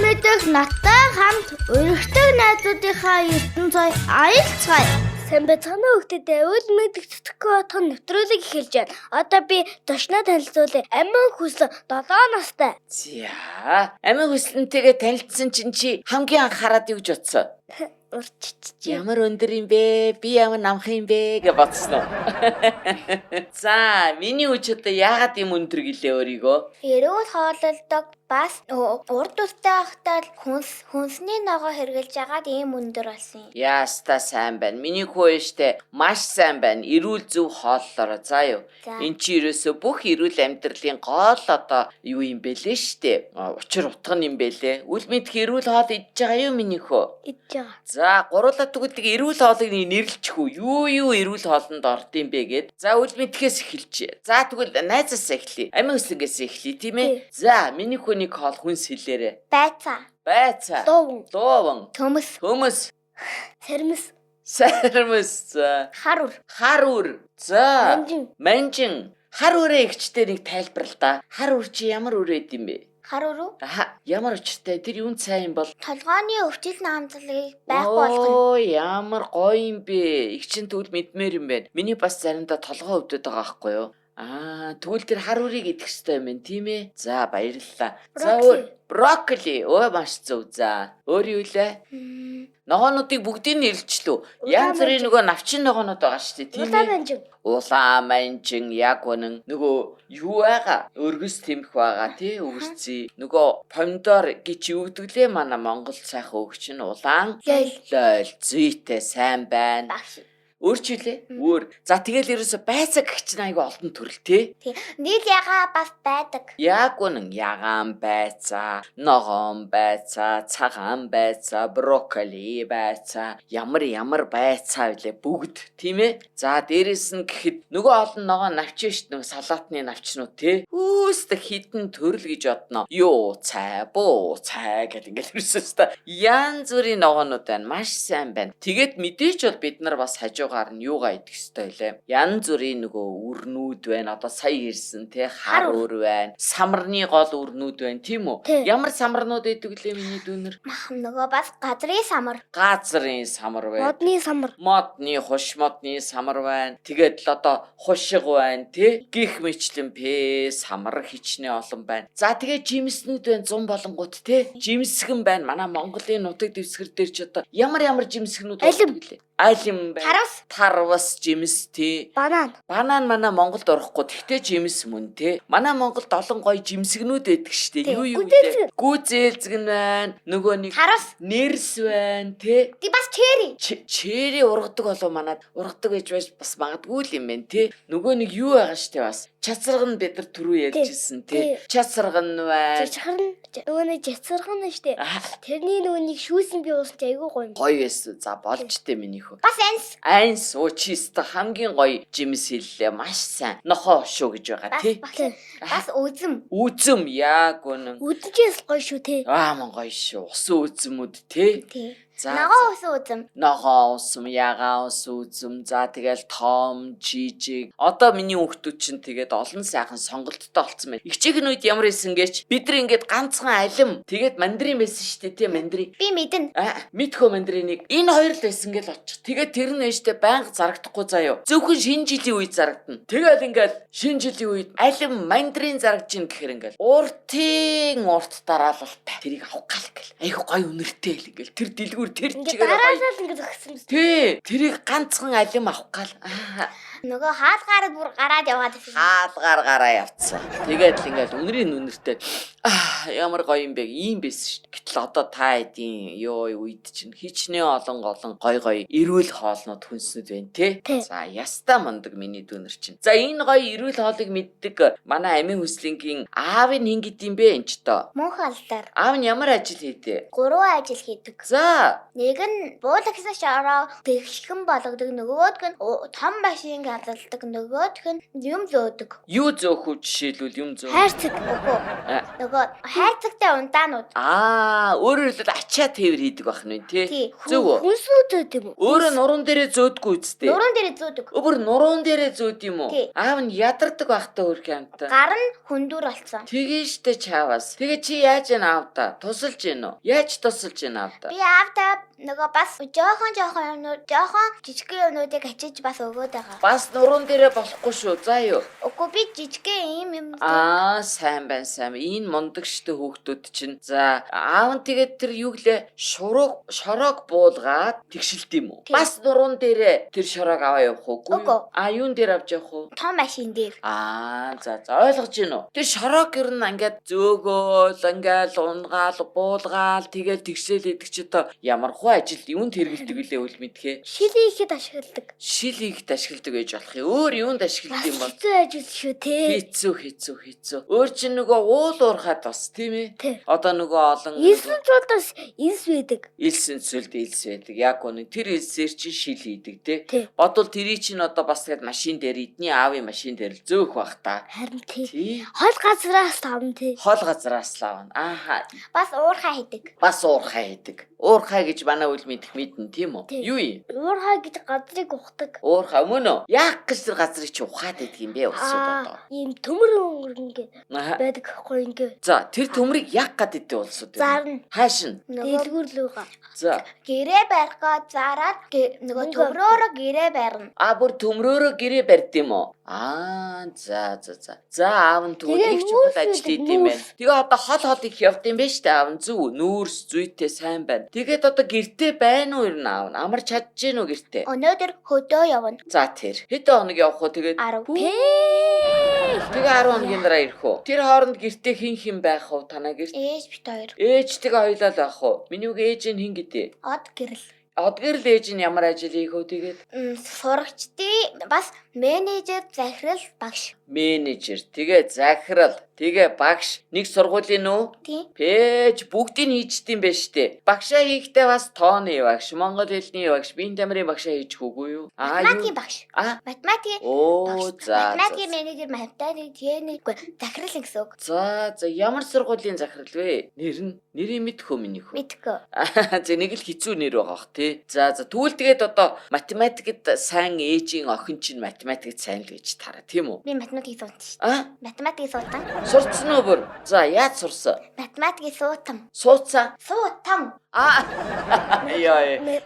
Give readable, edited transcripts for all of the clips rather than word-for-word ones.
мэдэх надтай хамт өргөдөг найзуудынхаа ертөнцөй аялцгаая. Сайн байцгаана уу хөгтөдөө үл мэдэх зүтгэхгүй отхон нэвтрүүлэг эхэлж байна. Одоо би тушнаа танилцуулъя. Амин хүслэн 7 настай. За, амин хүслэнтэйгээ танилцсан чинь чи хамгийн анх хараад юу гэж бодсон? Урчч. Ямар өндөр юм бэ? Би ямар намх юм бэ гэж бодсон уу? За, миний үуч одоо яагаад юм өндөр гэлээ өөрийгөө? Эрүүл хоололдог бас урд устай ахтаа хүнсний ногоо хэрглэж ягаад ийм өндөр болсон юм? Яаста сайн байна. Миний хүү штэ маш сайн байна. Эрүүл зөв хооллороо. За юу. Энд чи ерөөсөө бүх эрүүл амьдралын гол одоо юу юм бэлээ штэ. Учир утга нь юм бэлээ. Үл мэдэх эрүүл хоол идж байгаа юу миний хөө? Идж байгаа. За, гуруула тэгвэл эрүүл хоолыг нэрлэчих үү? Юу эрүүл хоолнд орд юм бэ гэд. За, үл мэдхээс эхэлчихье. За, тэгвэл найзаас эхлэе. Амин хүслэнгээс эхлэе, тийм ээ? За, миний хүнийг хоол хүнс хэлээрэ. Байцаа. Дууван. Төмөс. Сэрмэс. За. Харур. За. Манжин. Хар үрээ ихчтэй нэг тайлбарлаа да. Хар үр чи ямар үрээд юм бэ? Харур. Ямар учиртай? Тэр юунд сайн бол? Толгойн өвчил наамдлыг байхгүй болгоно. Ямар гоё юм бэ? Их чин тэгвэл мэдмээр юм байна. Миний бас заримдаа толгой өвдөд байгаа байхгүй юу? Тэгвэл тэр хар үрийг идэх хэрэгтэй юм байна, тийм ээ? За, баярлалаа. За, брокколи. Маш зөв. За, өөр юу лээ? Ногоонуудыг бүгдийг нь нэрлэлчлөө. Янз бүрийн нөгөө навчин ногоонууд байгаа шүү дээ, тийм ээ? Улаан манжин, яг үнэн. Нөгөө юу байгаа? Өргөс тэмх байгаа, тий? Өвөрций. Нөгөө помидор гэж юу гэдэг лээ? Манай Монгол сайхан өгч нь улаан. Лойл. Зүйтэй сайн байна. Өөрчлөлээ. За тэгэл ерөөсө байцаа гэх чинь айгу олон төрөл тий. Нийл ягаа бас байдаг. Яг үнэн ягаан байцаа, ногоон байцаа, цагаан байцаа, брокколи байцаа, ямар байцаа вүлээ бүгд тийм ээ. За дээрэс нь гэхэд нөгөө олон ногоон навчин шүү дээ, нөгөө салаатны навчнууд тий. Үүсдэг хідэн төрөл гэж бодноо. Юу цай, буу цай гэл ингээл ерөөсөө янз бүрийн ногоонууд байна. Маш сайн байна. Тэгээд мэдээч бол бид нар бас хажуугаар нь юугаа идэх ёстой лээ. Янз бүрийн нөгөө үрнүүд байна. Одоо сая ирсэн тий хар өр байна. Самарны гол үрнүүд байна тийм үү? Ямар самарнууд идэг лээ миний дүүнэр? Нөгөө бас газрын самар. Газрын самар байна. Модны самар. Модны модны самар байна. Тэгээд л одоо хушиг байна тий. Гих мэтлэн самар хичнээн олон байна. За тэгээд жимснүүд байна 100 болонгууд тий. Жимсгэн байна. Манай Монголын нутаг дэвсгэр дээр ч одоо ямар жимсгэнүүд байдаг лээ. Алим байна. Тарвас жимс тий. Банан манай Монголд орохгүй. Тэгтээ жимс мөн тий. Манай Монголд олон гоё жимсгнүүд байдаг штэ. Юу вэ? Гүзээлзгэн байна. Нөгөө нэг нэрс байна тий. Тий бас чери. Чери ургадаг болов манад. Ургадаг гэж бас магадгүй л юм байна тий. Нөгөө нэг юу байгаа штэ бас. Чацарган бид нар түрүү ярьжсэн тий. Чацарган байна. Нөгөө нэг чацарган нь штэ. Тэрний нөгөө нэг шүүсэн би уусч айгүй гоё. Гоё байсан. За болж тээ миний хөө. Бас Айнс чист хамгийн гоё жимс хэллээ. Маш сайн. Нохоо шүү гэж байгаа тий. Бас үзэм яг үнэн. Үдчээс гоё шүү тий. Ман гоё шүү. Усан үзэмүүд тий. За ногоо усм ягаан ус үзэм. За тэгэл том жижиг. Одоо миний хүүхдүүд чинь тэгээд олон сайхан сонголттой болсон байна. Игчээхэн үед ямар исэн гэж бид нар ингээд ганцхан алим тэгээд мандрин байсан шүү дээ тий мандрин. Би мэднэ. Мэдхөө мандриныг энэ хоёр л байсан гэж очих. Тэгээд тэр нь ээжтэй байнга зарагдахгүй заяо. Зөвхөн шинэ жилийн үед зарагдана. Тэгэл ингээд шинэ жилийн үед алим мандрин зарагдж ийн гэхээр ингээд урт дараалалтай. Тэрийг авах гал гэл. Айгу гоё үнэртэй л ингээд тэр дэлгүүр тэр чигээр дараалал ингэж өгсөн юм. Тий, тэрийг ганцхан алим авах гал. Нөгөө хаалгаараа бүр гараад яваад байсан. Хаалгаар гараа явцсан. Тэгээд л ингээд үнэртэй ямар гоё юм бэ? Ийм байсан шүү. Гэтэл одоо та эдийн үед чинь хичнээн олон гоё эрүүл хоолнууд хүнснүүд байна тий. За яста мундаг миний дүүнер чинь. За энэ гоё эрүүл хоолыг мэддэг манай амин хүслэнгийн аав нь хин гэдэм бэ энэ ч тоо. Мөнх алдар. Аав нь ямар ажил хийдэг? 3 ажил хийдэг. За нэг нь буулагчнаас ороо тэгшхэн болгодог, нөгөөдг нь том машинг ялалдаг, нөгөөх нь юм зөөдөг. Юу зөөх үү жишээлбэл юм зөөх? Хайрцаг үгүй. Нөгөө хайрцагтай ундаанууд. Өөрөөр хэлбэл ачаа тээвэр хийдэг байх нь тий. Зөв үү? Хүнсүү зөөд юм уу? Өөрөө нуруунд дээрээ зөөдгүй үсттэй. Нуруунд дээрээ зөөдөг. Өөр нуруунд дээрээ зөөд юм уу? Тий. Аав нь ядардаг байхтай хөрх юмтай. Гар нь хүндүр болсон. Тэгээ штэ чаавас. Тэгээ чи яаж яана аавда? Тусалж гин үү? Яаж тусалж гин аавда? Би аавда нөгөө бас жоохон юмнууд, жоохон жижигхэн юмнуудыг ачиж бас өгөөд байгаа. Бас нуруунд дээрээ болохгүй шүү. За юу? Үгүй би жижигхэн юм. Сайн байна сайн. Энэ мундаг штэ хүүхдүүд чинь. За аав нь тэгээд тэр юу гэлээ шороог буулгаад тэгшилт юм уу? Бас нуруунд дээрээ тэр шороог аваа явах уугүй юу? Юун дээр авч явах уу? Том машин дээр. За ойлгож гин үү? Тэр шороог ер нь ингээд зөөгөөл, ингээд унгаал, буулгаал, тэгээд тэгшээл идэг чи одоо ямар хуу ажил юунд хэрэгэлдэг үлээ үл мэдхээ. Шил хийхэд ашигладаг. Шил хийхэд ашигладаг гэж болох юм. Өөр юунд ашигладаг юм бол? Хэцүү ажил шүү те. Хэцүү. Өөр чинь нөгөө уул уурхаад бас тийм ээ. Одоо нөгөө олон Илсэн цуудаас илс байдаг. Илсэн цүлд илс байдаг. Яг үнэ тэр илсээр чинь шил хийдэг те. Бодвол тэрий чинь одоо бас тэгээд машин дээр эдний аавын машин дээр л зөөх бах та. Харин тий. Хол газраас тавна тий. Хол газраас лавна. Бас уурхай хийдэг. Уурхай гэж манай үл мэднэ тийм үү? Юу юм? Уурхай гэж газрыг ухдаг. Уурхай мөн үү? Яг гэж тэр газрыг чи ухаад байдаг юм бэ өсөд одоо. Ийм төмөр өнгөрнгээ байдаг хгүй ингээ. За тэр төмрийг яг гад идэв улсууд. Зарна. Хаашин? Дэлгүүрлүүгээ. За. Гэрээ барихгаа зараад нөгөө төмрөөрөө гэрээ барина. Бүр төмрөөрөө гэрээ барьд юм уу? За. За аав нь тэгвэл их чухал ажил хийд юм байна. Тэгээ одоо хол их явд юм байна штэ аав нь зүв. Нүүрс зүйтэй сайн байна. Тэгээд одоо гэртээ байна уу ер нь аав нь? Амарч чадж гин үү гэртээ? Өнөөдөр хөдөө явна. За тэр. Хэдэн хоног явах уу тэгээд? 10. Тэгээ 10 хоногийн дараа ирэх үү? Тэр хооронд гэртээ хин байх уу танаа гэрт? Ээж бит хоёр. Ээжтэйгээ хоёлаа л байх уу? Миний үг ээж нь хин гэдэг. Од гэрэл. Од гэрэл ээж нь ямар ажил хийх үү тэгээд? Сурагчдын бас менежер, захирал, багш. Менежер, тэгээ захирал, тэгээ багш. Нэг сургуулийн үү? Тийм. Пэж бүгдийг хийждэм байж штэ. Багшаа хийхдээ бас тооны багш, монгол хэлний багш, биеийн тамирын багшаа хийчих үгүй юу? Математикийн багш. Математикийн. За. Математикийн менежер, математикийн захирал гэсэн үг. За, ямар сургуулийн захирал вэ? Нэрийг мэдэх үү миний хөө? Мэдгүй. За нэг л хэцүү нэр байгаа бох тий. За тэгвэл тэгээд одоо математикт сайн ээжийн охин чинь математикт сайн л гэж тараа тийм үү? Би математикийг суусан шүү. Математикийг суусан. Сурцсан уу бүр? За яаж сурсан? Математикийг суутам. Суудсан? Суутам. Яа.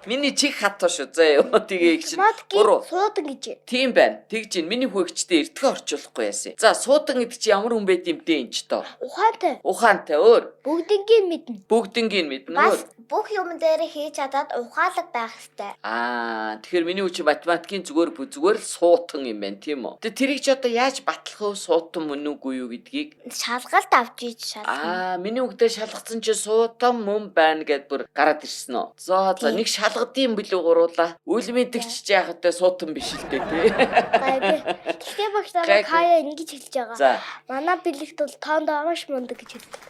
Миний чих хатуу шүү. За тэгээ их чинь. Математикийг суудан гэж. Тийм байна. Тэгж ин миний хүүхэгчтэй эртгэ орчуулахгүй яасан. За суудан гэдэг чи ямар хүн байд юм дээ энэ ч тоо. Ухаантай өөр. Бүгднийг мэднэ. Бас бүх юм дээр хийж чадаад ухаалаг байх хэрэгтэй. Тэгэхээр миний үчи математикийн зүгээр л суутан юм байна тийм үү? Тэгээ тэрийг ч одоо яаж батлах вэ? Суутан мөн үгүй юу гэдгийг шалгалт авч иж шалгах. Миний үгдээ шалгацсан чи суутан мөн байна гэд бүр гараад ирсэн үү? За нэг шалгадсан билүү гуруулаа. Үл мэдгч ч яхад суутан биш л дээ тий. Гэхдээ багшаа хаяа ингэж хэлж байгаа. За. Манай бэлэгт бол тоонд маш мундаг гэж хэлдэг.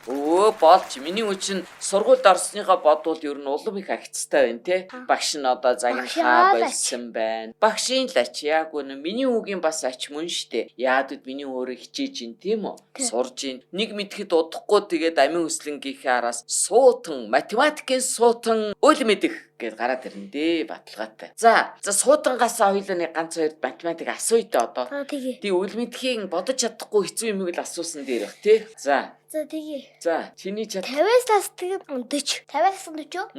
Болж миний үчин сургуульд орсныхоо бодвол ер нь улам их агцтай байна тий. Багш нь одоо загнахаа болсон байна. Багшийн л ач яг үнэ миний үгийн бас ач мөн штэ. Яадад миний өөрөө хичээж ин тийм үү? Сурж ин. Нэг мэдхэд удахгүй тэгээд амин хүслэнгийнхээ араас суутан математикийн суутан үл мэдэх гэд гараад ирнэ дээ баталгаатай. За суутангаас хоёулаа нэг ганц хоёр математик асууя та одоо. Тий үл мэдхийн бодож чадахгүй хэцүү юмыг л асуусан дээр бах тий. За тэгээ. За чиний чад 50-аас тэгээд 40. 50-аас 40?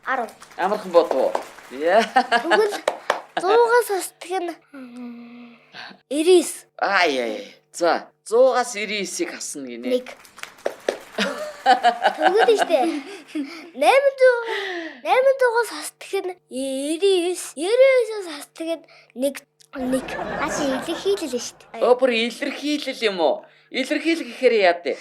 10. Амархан бодов. Яа. Тэгвэл 100-аас тэгээд 99. За 100-аас 99-ийг хасна гинэ. 1. Тэгвэл штэ. 800-аас хасдаг нь 99. 99-аас хасдаг нь 1. Ачи илэрхийлэл штэ. Бүр илэрхийлэл юм уу? Илэрхийлэх гэхээр яа дээ?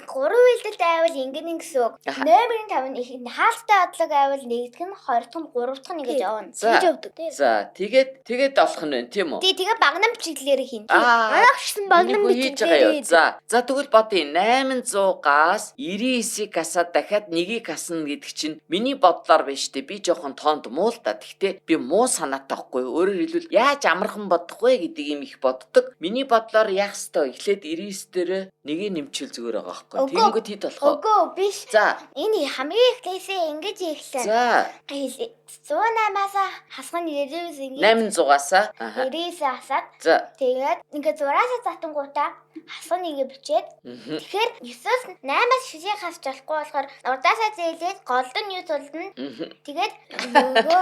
Гурван үйлдэлт айвал ингэн гэсэн үг. Номерын 5 их хаалттай адлаг айвал нэгдэх нь 20 дахь нь 3 дахь нь ингэж явна. За. Тэгж явдаг. За тэгээд олох нь байна тийм үү? Тэгээ багнам бичлэлээр хийн. Аягшсан багнам бичлэлээр. За тэгвэл бодъё 800-аас 99-ийг гасаад дахиад нэгийг гасна гэдэг чинь миний бодлоор биш дээ. Би жоохон тоонд муу л да. Гэхдээ би муу санаатай байхгүй. Өөрөөр хэлбэл яаж амархан бодох вэ гэдэг юм их боддог. Миний бодлоор яах ёстой. Эхлээд 99 дээр нэгийг нэмчихэл зүгээр байгаа байхгүй. Тэгэнгүүт хэд болох вэ? Үгүй биш. За. Энэ хамгийн эхлээсээ ингэж эхэлсэн. За. 108-аас хасган 99 ингэ 800-аас 99 хасаад. За. Тэгээд ингээ 6-аас затангуудаа хасган нэгэ бичээд. Тэгэхээр 9-өөс 8-аас шишээ хасч болохгүй болохоор урдаасаа зээлээд голдон юу тулдна. Тэгээд нөгөө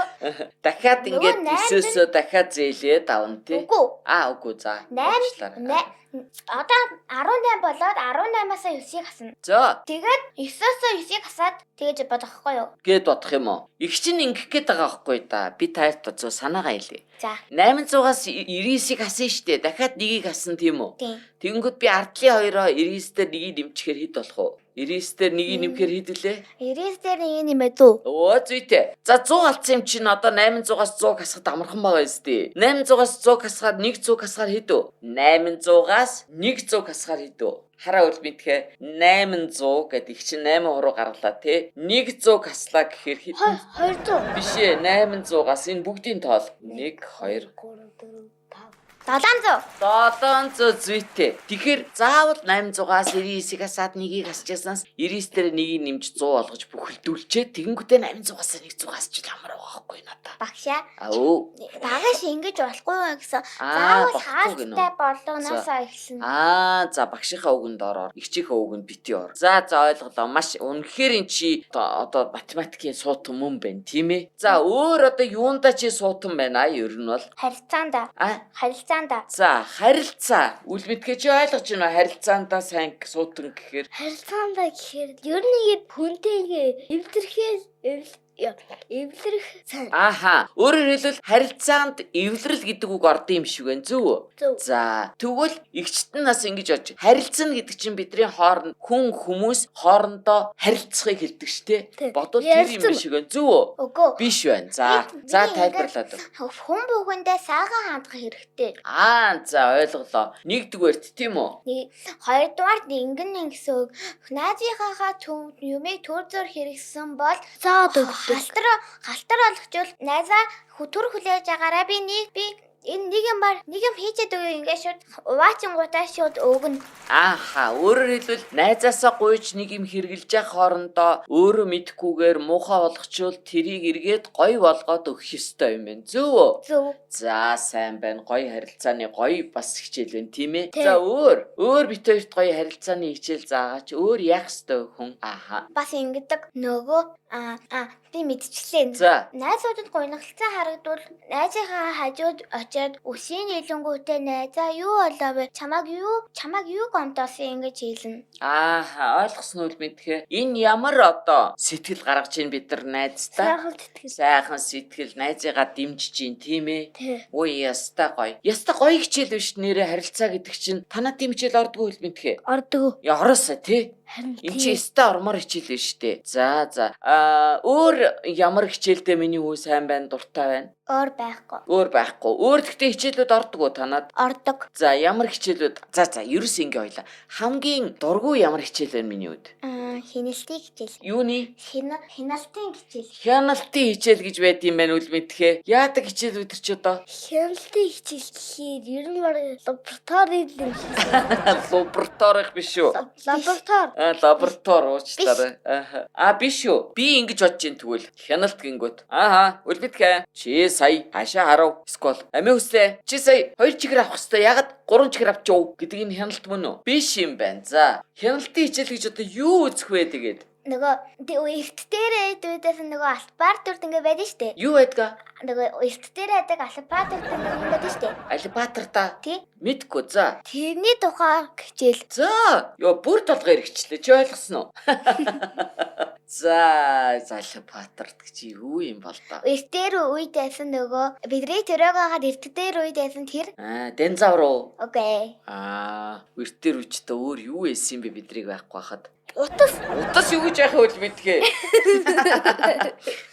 дахиад ингээд 9-өөс дахиад зээлээд авна тий. Үгүй за. 8 одоо 18 болоод 18-аас 9-ийг хасна. За. Тэгээд 9-өөс 9-ийг хасаад тэгэж бодохгүй юу? Гээд бодох юм уу? Их чинь ингэх гээд байгаа байхгүй да. Би таарт зөө санаагаа хэлье. За. 800-аас 99-ийг хасан штэ. Дахиад нэгийг хасан тийм үү? Тийм. Тэгэнгүүт би ардлын хоёроо 99 дээр нэгийг нэмчихээр хэд болох вэ? 99 дээр нэгийг нэмэхээр хэд вүлээ? 99 дээр нэгийг нэмээд үү? Оо зүйтэй. За 100 алдсан юм чинь одоо 800-аас 100 хасахад амархан байгаа юм зү. 800-аас 100 хасахад 100 хасахаар хэд вэ? 800-аас 100 хасахаар хэд вэ? Хараа үл мэдхээ 800 гэдэг их чинь 8 хуруу гарлаа тий. 100 хаслаа гэхээр хэд? 200. Биш ээ 800-аас энэ бүгдийн тоол 1 2 3 4 700 зүйтэй. Тэгэхээр заавал 800-аас 99-ийг хасаад нэгийг хасчихсанаас 99 дээр нэгийг нэмж 100 болгож бүхэлдүүлчээ. Тэгэнгүүтээ 800-аас 100 хасчих ямар байгаа байхгүй надаа. Багшаа. Багаш ингэж болохгүй юм гэсэн. Заавал хаалттай болгоноосоо эхэлнэ. За багшийнхаа үгэнд ороор. Игчийнхаа үгэнд битгий ор. За ойлголоо. Маш үнэхээр эн чи одоо математикийн суутан мөн байна, тийм ээ. За өөр одоо юундаа чи суутан байна ер нь бол харилцаанда. За харилцаа. Үл мэдгээ чи ойлгож байна уу? Харилцаандаа сайн суутан гэхээр. Харилцаандаа гэхээр ер нь хүнтэйгээ эвлэрэх сайн. Өөрөөр хэлбэл харилцаанд эвлэрэл гэдэг үг ордон юм шиг байна. Зөв үү? За тэгвэл игчтэн нас ингэж бодож харилцана гэдэг чинь бидний хооронд хүмүүс хоорондоо харилцахыг хэлдэг штэ. Бодвол тэр юм шиг байна. Зөв үү? Үгүй. Биш байна. За тайлбарлаад. Хүн бүхэндээ сайхан хандах хэрэгтэй. За ойлголоо. Нэгдүгээрт тийм үү? Хоёрдугаарт ингэн гэсэн үг. Найзынхаа юмыг төр зөр хэрэгсэн бол халтар олгочвол найзаа төр хүлээж агаараа би энэ нэг юм хийчээд өгөө ингээ шууд уваачингуудаа шууд өгнө. Өөрөөр хэлбэл найзаасаа гуйж нэг юм хэрглэж явах хоорондоо өөрөө мэдхгүйгээр муухай болгочвол тэрийг эргээд гоё болгоод өгөх ёстой юм байна. Зөв үү? Зөв. За сайн байна. Гоё харилцааны гоё бас хичээл байна, тийм ээ. За өөр бит хоёрт гоё харилцааны хичээл заагаач. Өөр яах ёстой хүн? Бас ингэдэг нөгөө би мэдчихлээ. Найзуудад гуйнахалцаа харагдвал найзынхаа хажууд очиод өсийн нийлэнгүүтээ найзаа юу болоо вэ? Чамаг юу гомдоосон ингэж хэлнэ. Ойлгосноо л мэдхээ. Энэ ямар одоо сэтгэл гаргаж ийн бид нар найзтай. Сайхан сэтгэл найзыгаа дэмжиж ийн тийм ээ. Ой яста гоё. Яста гоё хичээл биш нэрэ харилцаа гэдэг чинь танаа тийм хичээл ордгоо хэл мэдхээ. Ордгоо. Ороосаа тий. Энд чи өстө ормоор хичээл биш үү? За. Өөр ямар хичээлдээ миний хүү сайн байна, дуртай байна? Өөр байхгүй. Өөр гэхдээ хичээлүүд ордог уу танад? Ордог. За ямар хичээлүүд? За ерөөс ингэ ойлаа. Хамгийн дургүй ямар хичээл байна миний хувьд? Хяналтын хичээл. Юуны? Хяналтын хичээл. Хяналтын хичээл гэж байд юм байна үл мэдхээ. Яадаг хичээл өдөр чи одоо? Хяналтын хичээл гэхээр ер нь лаборатори юм шиг. Лабораторих биш үү? Лаборатори уучлаарай. Биш үү? Би ингэж бодож ин тэгвэл хяналт гингөт. Үл мэдхээ. Чи сая хашаа харав. Скол. Амиа хүслээ. Чи сая 2 чихэр авах хэвээр ягаад 3 чихэр авчив гэдэг энэ хяналт мөн үү? Биш юм байна. За. Хяналтын хичээл гэж одоо юу үзэх вэ тэгээд? Нөгөө эрт дээр дүүдээс нөгөө албаатурд ингэ байдаг штэ. Юу байдгаа? Нөгөө эрт дээр байдаг албаатурд ингэ байдаг штэ. Албаатар та. Тий. Мэдгүй за. Тэрний тухай хичээл. За. Бүр толгой хэрэгчлээ. Чи ойлгосон уу? За залбаатарт гэж юу юм бол доо. Эртээр үед байсан нөгөө бидний төрөөгөөд эртдээр үед байсан тэр. Дензавр уу? Окей. Эртээр үчтэй өөр юу эссэн бэ бидрийг байхгүй хахад. Утас Юу гэж яхаа үл мэдгээ.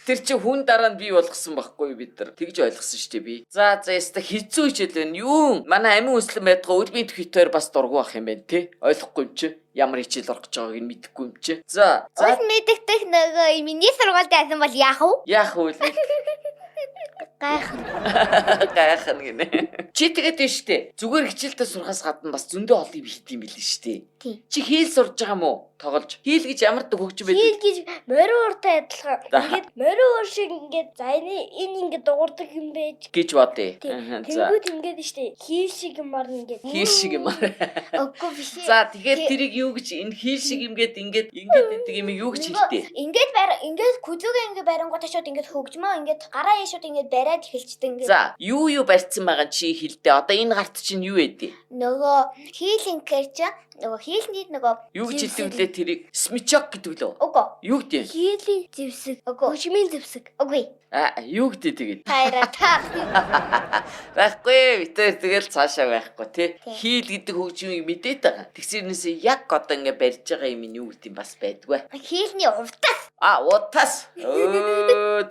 Тэр чи хүн дараа нь бий болгосон байхгүй бид нар. Тэгж ойлгосон шүү дээ би. За яста хизүү хичээл байна. Юу? Манай амин үслэн байдгаа үлбийн төхөөр бас дургу бах юм байна те. Ойлгохгүй юм чи. Ямар хичээл орох гэж байгааг нь мэдэхгүй юм чи. За. Ус мэддэх нөгөө миний сургуульд байсан бол яах вэ? Яах вэ? Гайхан гинэ. Чи тэгээд тийм шүү дээ. Зүгээр хичээлдээ сурахаас гадна бас зөндөө олон юм хийх юм билээ шүү дээ. Чи хийл сурж байгаа юм уу? Тоглож. Хийл гэж ямар дэг хөгжим байдаг? Хийл гэж морин уртай адилхан. Ингээд морин ур шиг ингээд за энэ ингээд дуурдаг юм байж гэж бодъё. Тэнгүүд ингээд штэ. Хийл шиг юмар ингээд. Хийл шиг юмар. Үгүй биш. За тэгэхээр тэрийг юу гэж энэ хийл шиг юмгээд ингээд гэдэг юм юу гэж хэлдэг? Ингээд күзүүгээ ингээд барингуудаа шууд ингээд хөгжмөө ингээд гараа яшууд ингээд бариад эхэлчдэг ингээд. За юу барьцсан байгаа чи хэлдэ. Одоо энэ гарт чинь юу вэ? Нөгөө хийлинкэр чи нөгөө хийлний нөгөө юу гэж хэлдэг лээ тэрийг смичок гэдэг лөө. Үгүй. Юу гэдэг? Хийлийн зэвсэг. Хөгжмийн зэвсэг. Үгүй. Юу гэдэг тэгээд? Хайраа. Байхгүй битээ тэгэл цаашаа байхгүй тий. Хийл гэдэг хөгжмийг мэдээд байгаа. Тэгсэрнээсээ яг одоо ингээ барьж байгаа юм юу гэдэг юм бас байдгүй. Хийлний уртас. Утас.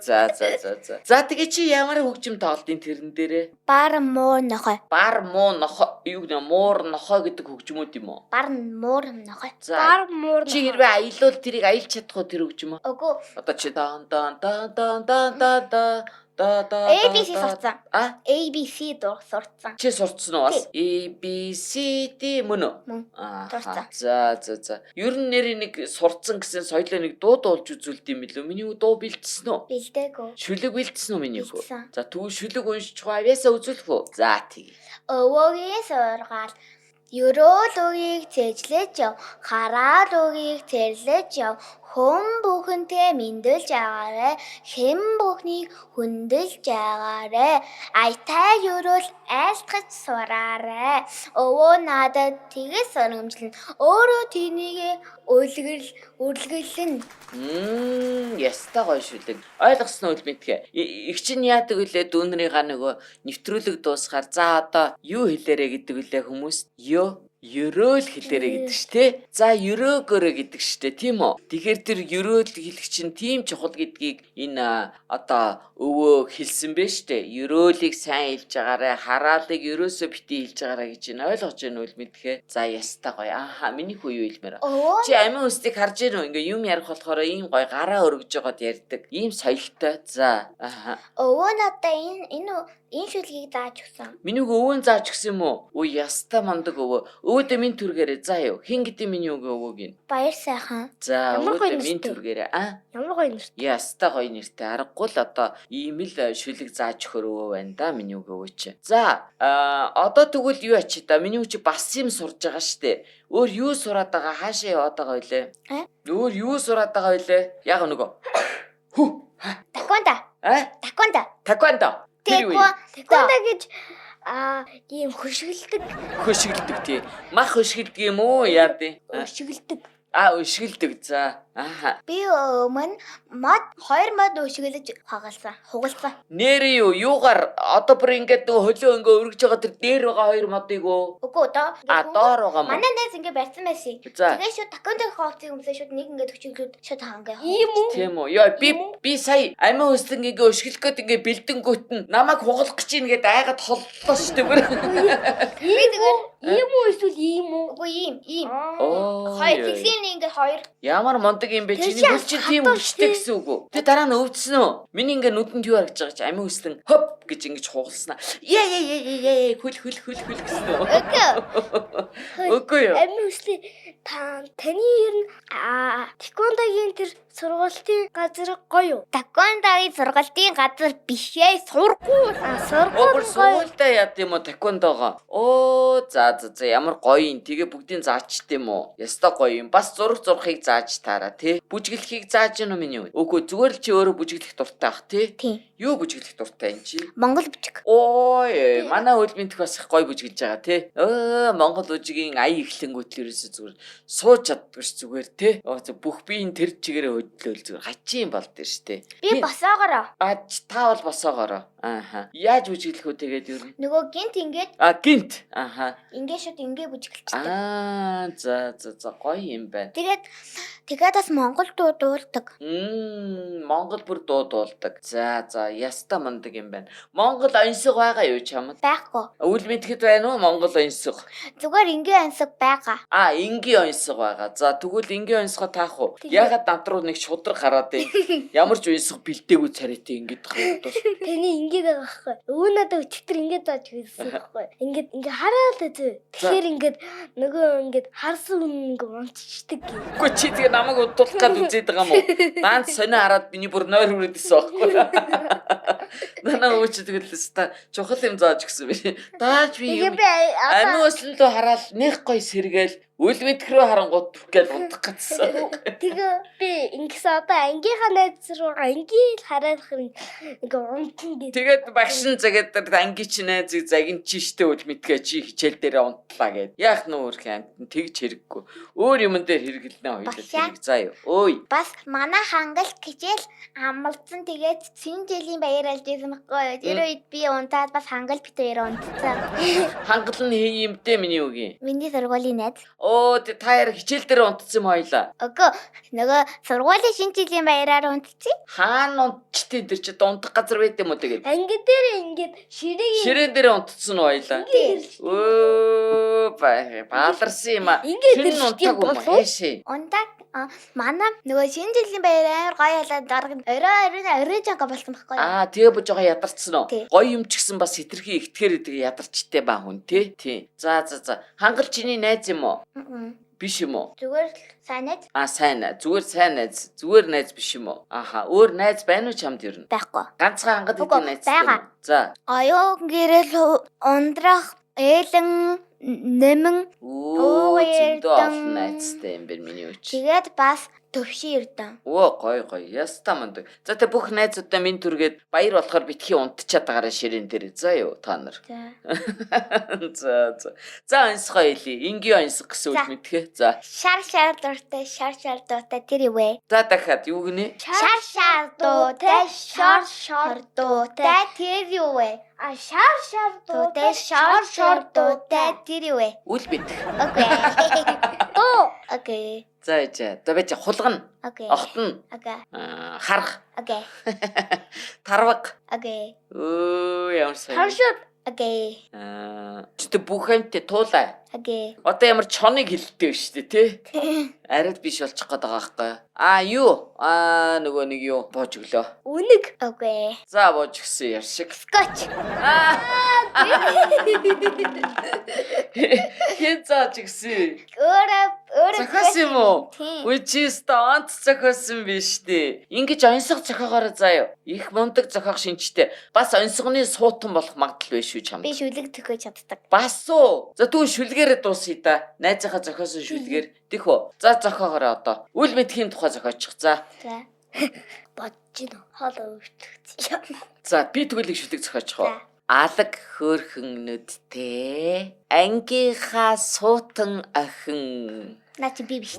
За. За тэгээ чи ямар хөгжим тоглолтын тэрэн дээрээ? Бар муу нохой. Бар муу нохой юу гэдэг муур нохой гэдэг хөгжмүүд юм уу? Бар муур нохой. Бар муур нохой. Чи хэрвээ аялуул тэрийг аялж чадах уу тэр хөгжим үү? Үгүй. Одоо чи дан ABC сурцсан. ABC сурцсан. Чи сурцсан уу бас? ABCD мөн үү? Сурцсан. За. Ер нь нэр нэг сурцсан гэсэн соёлоо нэг дуу дуулж үзүүлд юм билүү? Миний дуу бэлдсэн үү? Бэлдээгүй. Шүлэг бэлдсэн үү миний хөө? За тэгвэл шүлэг уншиж авьяасаа үзүүлэх үү? За тэгье. Өвөгийн сургаал Ерөөл үгийг цэжлэж яв, хараал үгийг цэрлэж яв, хүн бүхэнтэй мэндэлж агаарэ, хэн бүхнийг хүндэлж агаарэ, айтай ерөөл айлтгаж сураарэ, өвөө надад тэгээс сөргөмжлөн, өөрөө тийнийгээ үргэлжлэн. Яста гоё шүлэг. Ойлгосноо үл мэдхэ. Их чинь яадаг үлээ дүүнрийнхаа нөгөө нэвтрүүлэг дуусгаар за одоо юу хэлээрэ гэдэг үлээ хүмүүс? Ерөөл хэлээрэ гэдэг ш тэ. За ерөөгөөрэ гэдэг штэ тийм үү. Тэгэхээр тэр ерөөл хэлэх чинь тийм чухал гэдгийг энэ одоо өвөө хэлсэн бэ штэ. Ерөөлийг сайн хэлж агаарэ, хараалыг ерөөсөө битгий хэлж агаарэ гэж энэ ойлгож байна үл мэдхэ. За яста гоё. Миний хүү юу хэлмээр. Чи амин үстийг харж ирв ингээ юм ярих болохоор ийм гоё гараа өргөж жоод ярьдаг. Ийм соёлтой. За. Өвөө надаа энэ шүлгийг зааж өгсөн. Миний өвөө зааж өгсөн юм уу? Өө яста мандаг өвөө. Өвөөдөө минь түргээрээ заа юу. Хин гэдэг миний өвөөг нь. Баяр сайхан. За өвөөдөө минь түргээрээ. Ямар гоё нэртэй. Яста гоё нэртэй. Аргагүй л одоо ийм л шүлэг зааж өгөхөр өвөө байна да миний өвөө чи. За одоо тэгвэл юу ачи та миний өвөө чи бас юм сурж байгаа штэ. Өөр юу сураад байгаа хаашаа яваад байгаа вэ? Өөр юу сураад байгаа вэ? Яг нөгөө. Таквондо. Таквондо. Таквондо гэж ийм хөшгөлдөг тий. Мах хөшгөлдөг юм уу яа тий? Өшгөлдөг. За. Би өмнө хоёр мод өшгөлж хугалсан. Нэр юугаар одоо бүр ингээд хөлөө ингээ өргөж байгаа тэр дээр байгаа хоёр модыг уу? Үгүй доо. Доор байгаа мод. Манай найз ингээ барьсан байсан. Тэгээ шууд такондо хооцсон юмсаа шууд нэг ингээ төчөглөд шууд хангаа. Ийм үү? Тийм үү. Яа би сая амин өслөн ингээ өшгөлөх гээд ингээ бэлдэнгүүт нь намайг хугалах гэж ийн гээд айгаад холлоо шүү дээ бүр. Би тэгээ ийм үү эсвэл ийм үү? Үгүй ийм. Хоёр тэгсэн ингээ хоёр. Ямар мондөг юм бэ? Чиний хөл чинь тийм өвчтэй гэсэн үг үү? Тэ дараа нь өвдсөн үү? Миний ингээ нүдэнд юу харагдаж байгаа чи амин өслөн хоп гэж ингэж хугалснаа. Яа хөл гэсэн үү? Үгүй юу? Амин өслөө таны ер нь таквондогийн тэр сургалтын газар гоё юу? Таквондогийн сургалтын газар биш ээ, сургууль. Сургуультай яд юм уу таквондогоо? За ямар гоё юм. Тэгээ бүгдийг заачт юм уу? Яста гоё юм. Бас зурхыг зааж таараа байгаа тий. Бүжиглэхийг зааж гэнэ үү миний үү? Үгүй зүгээр л чи өөрөө бүжиглэх дуртай бах тий. Тийм. Юу бүжиглэх дуртай энэ чи? Монгол бүжиг. Ой, манай үйл мэдэх бас их гоё бүжиглэж байгаа тий. Монгол бүжигийн ая ихлэнгүүт л ерөөсө зүгээр сууж чаддгүй ш зүгээр тий. Бүх биеийн тэр чигээрээ хөдлөөл зүгээр хачийн болд дээ штэ. Би босоогоороо. Та бол босоогоороо. Ааха. Яаж бүжиглэх үү тэгээд юу? Нөгөө гинт ингээд Гинт. Ааха. ингээд шууд ингээд бүжиглчихдэг. За гоё юм байна. Тэгээд бас монгол дуу дуулдаг. Монгол бүр дуу дуулдаг. За яста мундаг юм байна. Монгол оньсог байгаа юу чамд? Байхгүй. Үйл мэдхэд байна уу Монгол оньсог? Зүгээр ингийн ансаг байгаа. Энгийн оньсог байгаа. За тэгвэл энгийн оньсгоо таах уу? Ягаад дамтруу нэг шудраг гараад ээ. Ямар ч оньсог бэлдээгүй царайтай ингэж хавдвал. Тэний ингээд байгаа байхгүй. Өвөө надад өчтөр ингээд зааж хэлсэн байхгүй. Ингээд хараад үзээ. Тэгэхээр ингээд нөгөө ингээд харсан хүн ингээд унтчихдаг гэх. Үгүй чи тэгээ намайг удуулах гад үзээд байгаа юм уу? Даанч сонио хараад миний бүр нойр хүрээдсэн байхгүй. Нана өөч тэгэл та чухал юм зааж өгсөн би. Дааж би юм. Аnuус л дөө хараад нэг гой сэргээл үл мэдэх рүү харангууд түгээл унтах гэсэн. Тэгээ би ингэсэн одоо ангийнхаа найз руугаа ингээл хараад ингээ унтна гэдэг. Тэгээд багшин загээд анги чи найзыг загин чи штэ үл мэдгээ чи хичээл дээр унтлаа гэд. Яах нь өөр хэмтэн тэгж хэрэггүй. Өөр юм дээр хэрэглэнэ хоёул хэрэг заа юу. Ой. Бас манай хангалт хичээл амлцсан тэгээд цэн жилийн баяралж ирсэн байхгүй юу. Тэр үед би унтаад бас хангалт битээр унтцсан. Хангал нь юмтэй миний үгүй. Миний сургуулийн найз. Та яар хичээл дээр унтсан юм хоёлаа. Үгүй нөгөө сургуулийн шинэ жилийн баяраар унтцсан. Хаана унтчихдээ тэр чи унтах газар байд юм уу тэгээд? Анги дээр ингээд ширээн дээр унтсан уу хоёлаа? Бааларсан юм аа. Шинэ унтаагүй байшээ. Унтаг манай нөгөө шинэ жилийн баяр амар гоё ялаад дарга орой жага болсон байхгүй юу? Тэгээ бож байгаа ядарсан уу? Гоё юм ч гэсэн бас хитрхи ихтгэр тэгээ ядарчтэй баа хүн тий. За. Хангал чиний найз юм уу? Биш юм уу? Зүгээр сайн найз. Сайн. Зүгээр сайн найз. Зүгээр найз биш юм уу? Өөр найз байна уу чамд ер нь? Байхгүй. Ганцхан хангад идэв найз. За. Оюун гэрэл ундрах ээлэн нэмэн зөндөө олон найзтай юм байна миний үуч. Тэгээд бас төвшин эрдэн. Гоё. Яста мундаг. За тэ бүх найзуудаа минь түргээд баяр болохоор битгий унтчаад байгаараа ширээн дээр. За юу та нар. За. Онцгой хэлий. Ингийн онцг гэсэн үг мэдхээ. За. Шар дуртай тэр юу вэ? За дахиад юу гинэ? Шар дуртай шар дуртай тэр юу вэ? Шар дуртай тэр юу вэ? Үл мэдэх. Окей. За байж хулгана. Огтно. Харах. Тарваг. Ямар сайн. Харшууд. Окей. Чи бүх юмтэй туулаа. Окей. Одоо ямар чоныг хилдэг шүү дээ тий. Арид биш болчих гээд байгаа байхгүй. Юу? Нөгөө нэг юу боож өглөө. Үнэг. Окей. За боож гисэн яр шиг. Скотч. Хэн зааж гисэн? Өөрөө захаас юм уу? Үгүй чи стант захаасан биш дээ. Ингиж онцгой зохиогоороо заяа. Их мундаг зохиог шинжтэй. Бас онцгойны суутан болох магадлал биш үү чам? Би шүлэг зохиож чаддаг. Бас уу? За тэгвэл шүлгээрээ дуусъя да. Найзынхаа зохиосон шүлгээр. Тих үү? За зохиогоороо одоо. Үл мэдхийн тухай зохиочих. За. Бодож гин хоол өвчтөц. За би тэгвэл шүлэг зохиочих уу? Алаг хөөрхөн нүдтэй ангийнхаа суутан охин. Наач би биш.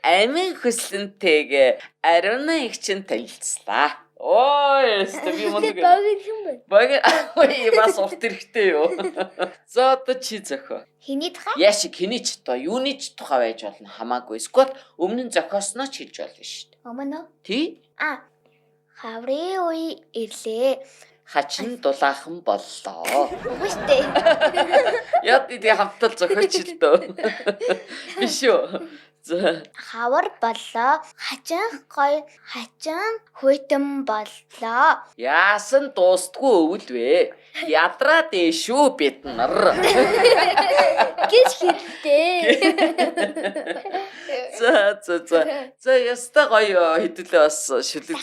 Амин хөслөнтэйг ариуна их чин танилцлаа. Ой, би мундаг. Баг бас урт хэрэгтэй юу? За одоо чи зохио. Хэний тухай? Яшиг хэний ч тоо, юуны ч тухай байж болно хамаагүй. Эсвэл өмнө нь зохиосноо ч хэлж болно шүү дээ. Өмнө? Тий? Хаврын үе ирлээ. Хачин дулаахан боллоо. Үгүй дээ. Яд идэ хамтал зохиоч л дөө. Биш үү? За. Хавар боллоо. Хачин хүйтэн боллоо. Яасан дуустгүй өвөл вэ? Ядраа дэшүү бид нар. Гэж хэлдэг. За яста гоё хэдүүлээ бас шүлэг.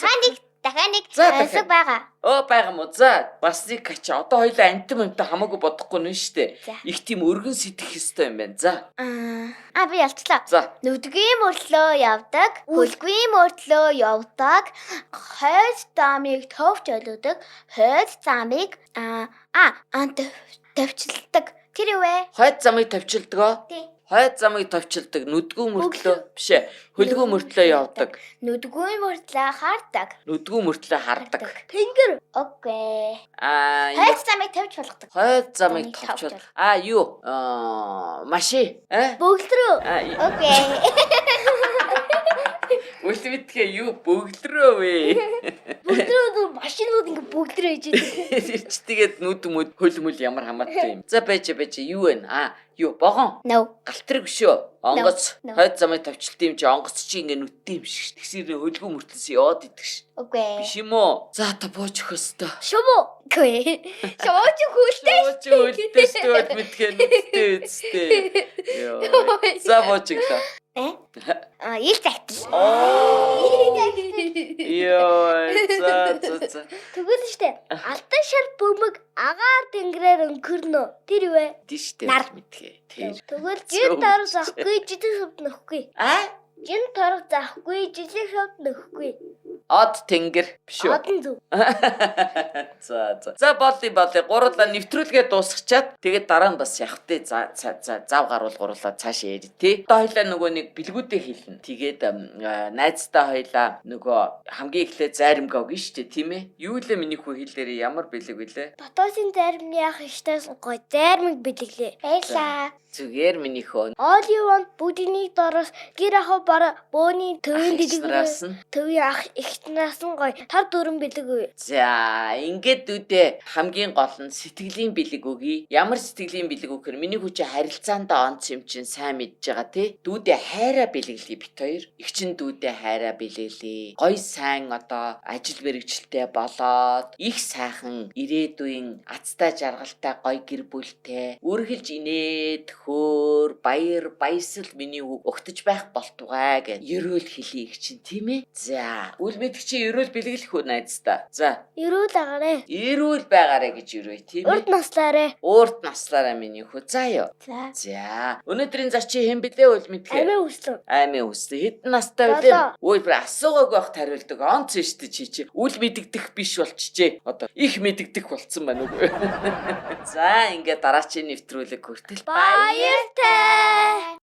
дахиад нэг За, дахиад. хэсэг байгаа. Байгаа мó. За бас нэг кач. Одоо хоёлаа антим хамаагүй бодохгүй нэ штэ. За. Их тийм өргөн сэтгэх ёстой юм байна. За. Би ялцлаа. За. Нүдгийн мөртлөө явдаг, хөлгийн мөртлөө явдаг, хойд замыг товч олодог, хойд замыг төвчилдэг. Тэр юу вэ? Хойд замыг товчилдгоо. Тий. Хойд замыг товчилдаг, нүдгүү мөртлөө биш ээ. Хөлгүү мөртлөө явдаг. Нүдгийн мөртлөө хардаг. Нүдгүү мөртлөө хардаг. Тэнгэр. Окей. Хойд замыг төвч болгодог. Хойд замыг Замыг товчил. товчил. Юу? Маши. Бөглөрөө. Окей. Үлвэтгээ юу бөглөрөө вэ? Бөглөрөө машинууд ингээ бөглөрөө хийж байдаг. Тэр ч тэгээд нүд хөл ямар хамаатай юм. За байж юу вэ? Юу богон? No. Галтрэг шүү. Онгоц. No. Хойд замыг товчлт юм чи онгоц чи ингээ нүдтэй юм шиг. Тэгсэр хөлгөө мөртлөөс яваад идэх ш. Окей. Биш юм уу? За та бууж өгөхөстэй. Шомо. Окей. Шооч хөлтэй. Бууж өлтэстэй мэдгээ нүдтэй үсттэй. Йоо. За бууж өглөө. Ил загтал. Йоо. За. Тэгвэл штэ. Алтан шар бөмбөг агаар тэнгэрээр өнгөрнө. Тэр юу вэ? Тийштэй Нар. мэдгээ. Тэр. Тэгвэл жин тарах захгүй жижиг шавд нөхгүй. Жин тарах захгүй жижиг шавд нөхгүй. Од тэнгэр биш үү? Одон зүв. За болли. Гурлаа нэвтрүүлгээ дуусгачаад тэгээд дараа нь бас явахтай. Зав гаруул гурлаа цаашаа яри тий. Одоо хоёлаа нөгөө нэг бэлгүүдээ хэлнэ. Тэгээд найзтай хоёлаа нөгөө хамгийн эхлээ зайрамгаа өгнө шүү дээ, тийм ээ? Юу лээ миний хүү хэлээрээ ямар бэлэг вүлээ? Дотоосын зарим яах штаас гой зармыг бэлэглээ. Баярлаа. Зүгээр миний хөө. All you want бүгднийг дороос гэр ахаа бараа бөөний төвийн Ахнаас нь. төвийн ах ихтнаас нь гой тар дүрэн бэлэг. За ингээд үдэ хамгийн гол нь сэтгэлийн бэлэг өгье. Ямар сэтгэлийн бэлэг өгөх вэ? Миний хүч харилцаандаа онц юм чинь сайн мэдж байгаа тий. Дүүдэ хайраа бэлэглэе бит хоёр. Их чин дүүдэ хайраа бэлэглэе. Гой сайн одоо ажил мэргэжилтэй болоод их сайхан ирээдүйн азтай жаргалтай гой гэр бүлтэй үргэлж инээд хөөр баяр баясал миний өгтөж байх болтугай гэж ерөөл хэлий их чинь тийм ээ. За үл мэд чи ерөөл бэлэглэх үү найзтай. За Эрүүл агараа. эрүүл байгаарэ гэж ерөө тийм Урд ээ. наслаарэ. Уурт наслаараа миний хөө. За ёо. За өнөөдрийн зар чи хэн бэлээ үл мэдхээ. Аймаа үслээ. Хэдэн настай вэ? Ой бүр асуугааг байхад хариулдаг. Онц штэ чи. Үл мэддэх биш болчихжээ. Одоо их мэддэх болцсон байна уу? За ингээд дараачийн нэвтрүүлэг хүртэл Баяртай.